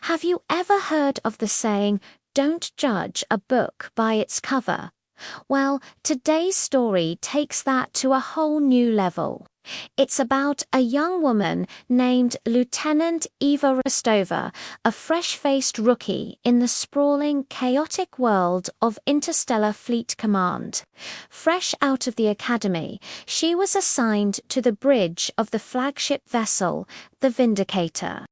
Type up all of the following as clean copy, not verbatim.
Have you ever heard of the saying, "Don't judge a book by its cover"? Well, today's story takes that to a whole new level. It's about a young woman named Lieutenant Eva Rostova, a fresh-faced rookie in the sprawling, chaotic world of Interstellar Fleet Command. Fresh out of the academy, she was assigned to the bridge of the flagship vessel, the Vindicator.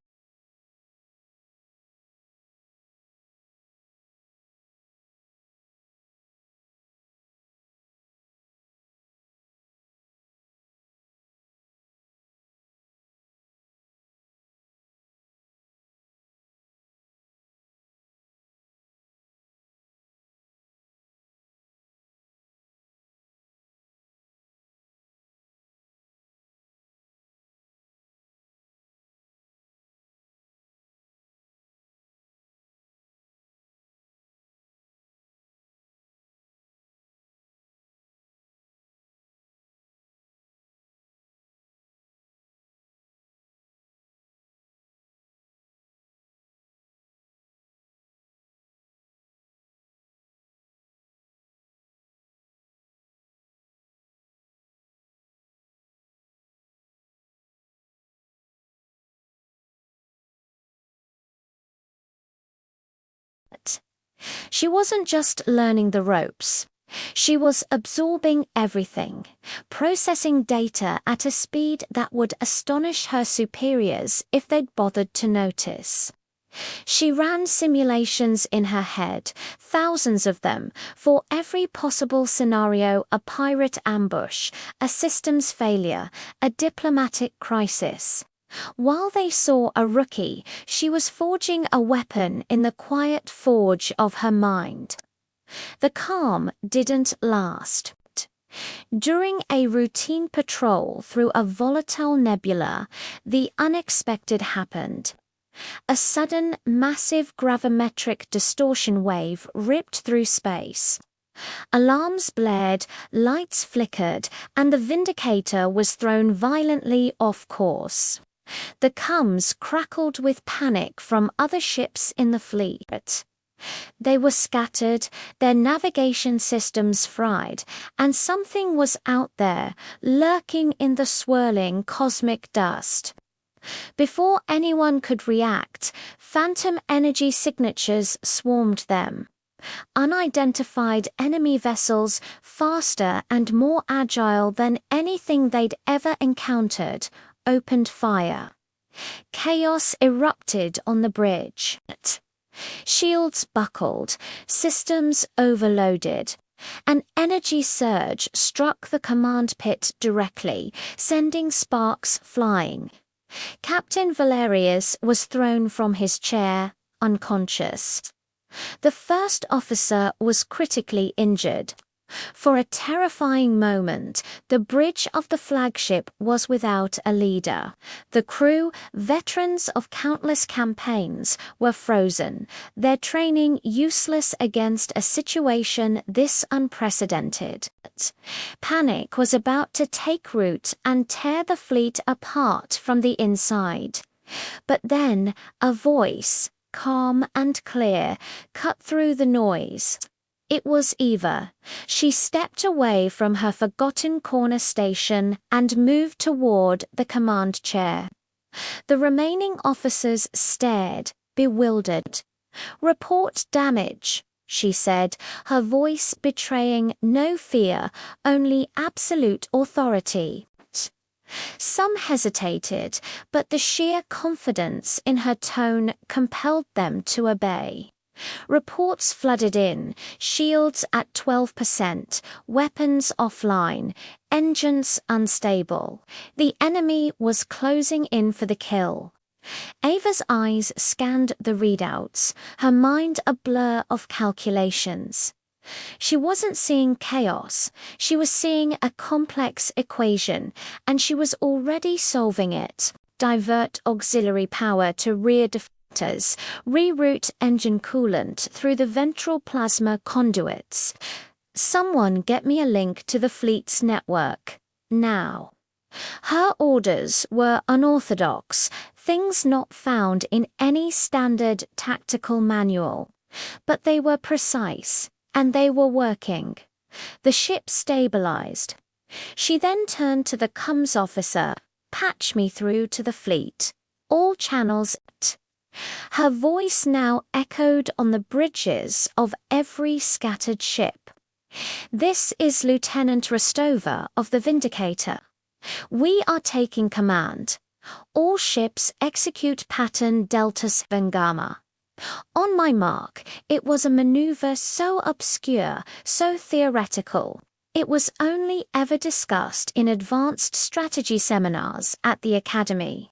She wasn't just learning the ropes. She was absorbing everything, processing data at a speed that would astonish her superiors if they'd bothered to notice. She ran simulations in her head, thousands of them, for every possible scenario: a pirate ambush, a systems failure, a diplomatic crisis. While they saw a rookie, she was forging a weapon in the quiet forge of her mind. The calm didn't last. During a routine patrol through a volatile nebula, the unexpected happened. A sudden, massive gravimetric distortion wave ripped through space. Alarms blared, lights flickered, and the Vindicator was thrown violently off course. The comms crackled with panic from other ships in the fleet. They were scattered, their navigation systems fried, and something was out there, lurking in the swirling cosmic dust. Before anyone could react, phantom energy signatures swarmed them. Unidentified enemy vessels, faster and more agile than anything they'd ever encountered, opened fire. Chaos erupted on the bridge. Shields buckled, systems overloaded. An energy surge struck the command pit directly, sending sparks flying. Captain Valerius was thrown from his chair, unconscious. The first officer was critically injured. For a terrifying moment, the bridge of the flagship was without a leader. The crew, veterans of countless campaigns, were frozen, their training useless against a situation this unprecedented. Panic was about to take root and tear the fleet apart from the inside. But then a voice, calm and clear, cut through the noise. It was Eva. She stepped away from her forgotten corner station and moved toward the command chair. The remaining officers stared, bewildered. "Report damage," she said, her voice betraying no fear, only absolute authority. Some hesitated, but the sheer confidence in her tone compelled them to obey. Reports flooded in, shields at 12%, weapons offline, engines unstable. The enemy was closing in for the kill. Ava's eyes scanned the readouts, her mind a blur of calculations. She wasn't seeing chaos, she was seeing a complex equation, and she was already solving it. Divert auxiliary power to rear deflectors, reroute engine coolant through the ventral plasma conduits. Someone get me a link to the fleet's network, now. Her orders were unorthodox, things not found in any standard tactical manual. But they were precise, and they were working. The ship stabilized. She then turned to the comms officer. "Patch me through to the fleet. All channels." Her voice now echoed on the bridges of every scattered ship. "This is Lieutenant Rostova of the Vindicator. We are taking command. All ships execute pattern Delta 7 Gamma." On my mark, it was a maneuver so obscure, so theoretical. It was only ever discussed in advanced strategy seminars at the Academy.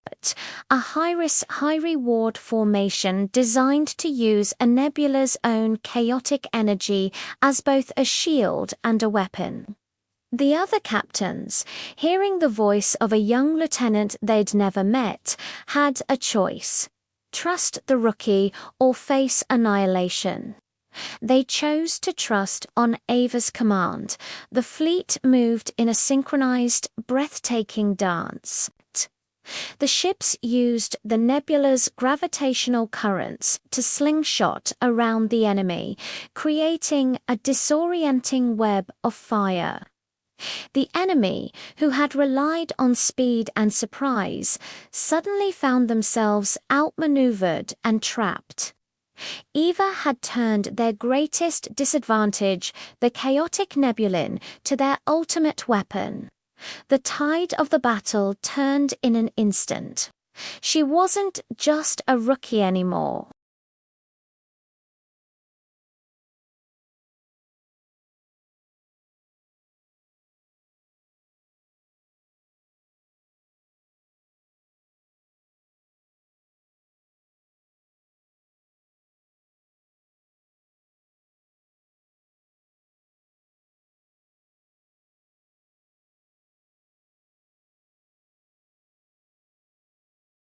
A high-risk, high-reward formation designed to use a nebula's own chaotic energy as both a shield and a weapon. The other captains, hearing the voice of a young lieutenant they'd never met, had a choice: trust the rookie or face annihilation. They chose to trust on Ava's command. The fleet moved in a synchronized, breathtaking dance. The ships used the nebula's gravitational currents to slingshot around the enemy, creating a disorienting web of fire. The enemy, who had relied on speed and surprise, suddenly found themselves outmaneuvered and trapped. Eva had turned their greatest disadvantage, the chaotic nebulin, to their ultimate weapon. The tide of the battle turned in an instant. She wasn't just a rookie anymore.